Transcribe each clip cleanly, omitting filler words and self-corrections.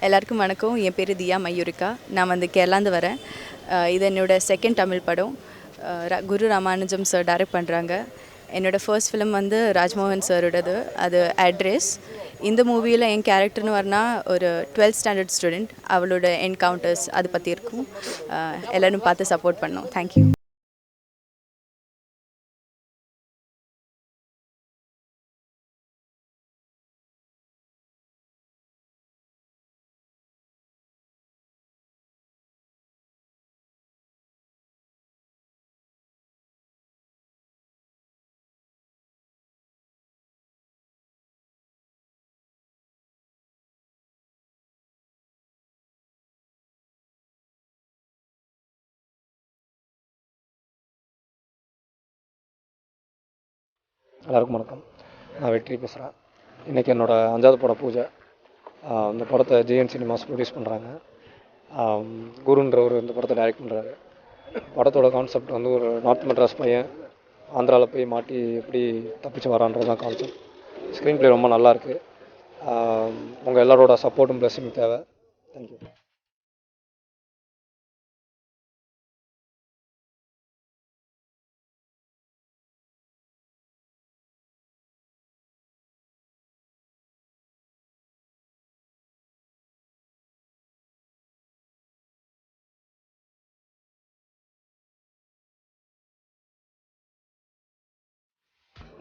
எல்லாருக்கும் வணக்கம். என் பேர் தியா மயூரிகா. நான் வந்து கேரளாந்து வரேன். இது என்னோடய செகண்ட் தமிழ் படம். குரு ராமானுஜம் சார் டைரக்ட் பண்ணுறாங்க. என்னோடய ஃபர்ஸ்ட் ஃபிலிம் வந்து ராஜ்மோகன் சாரோடது, அது அட்ரஸ். இந்த மூவியில் என் கேரக்டர்னு வரனா ஒரு 12th ஸ்டாண்டர்ட் ஸ்டூடெண்ட். அவளோட என்கவுண்டர்ஸ் அதை பற்றி இருக்கும். எல்லோரும் பார்த்து சப்போர்ட் பண்ணோம். தேங்க்யூ. எல்லாருக்கும் வணக்கம். நான் வெற்றி பேசுகிறேன். இன்றைக்கி என்னோடய 5வது பட பூஜை. இந்த படத்தை ஜெயன் சினிமாஸ் ப்ரொடியூஸ் பண்ணுறாங்க. குருன்றவர் இந்த படத்தை டைரக்ட் பண்ணுறாரு. படத்தோட கான்செப்ட் வந்து ஒரு நார்த் மெட்ராஸ் பையன் ஆந்திராவில் போய் மாட்டி எப்படி தப்பிச்சு வரான்றது தான் கான்செப்ட். ஸ்க்ரீன் ப்ளே ரொம்ப நல்லாயிருக்கு. உங்கள் எல்லாரோட சப்போர்ட்டும் ப்ளஸிங் தேவை. தேங்க்யூ.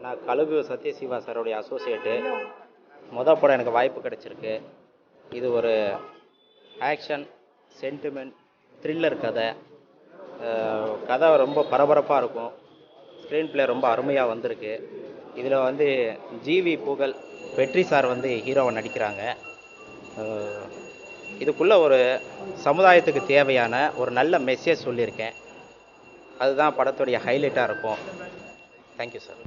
நான் கழுகு சத்யசிவா சாரோடைய அசோசியேட்டு. படம் எனக்கு வாய்ப்பு கிடச்சிருக்கு. இது ஒரு ஆக்ஷன், சென்டிமெண்ட், த்ரில்லர் கதை. கதை ரொம்ப பரபரப்பாக இருக்கும். ஸ்க்ரீன் ப்ளே ரொம்ப அருமையாக வந்திருக்கு. இதில் வந்து ஜிவி புகழ், வெற்றி சார் வந்து ஹீரோவை நடிக்கிறாங்க. இதுக்குள்ளே ஒரு சமுதாயத்துக்கு தேவையான ஒரு நல்ல மெசேஜ் சொல்லியிருக்கேன். அதுதான் படத்துடைய ஹைலைட்டாக இருக்கும். Thank you sir.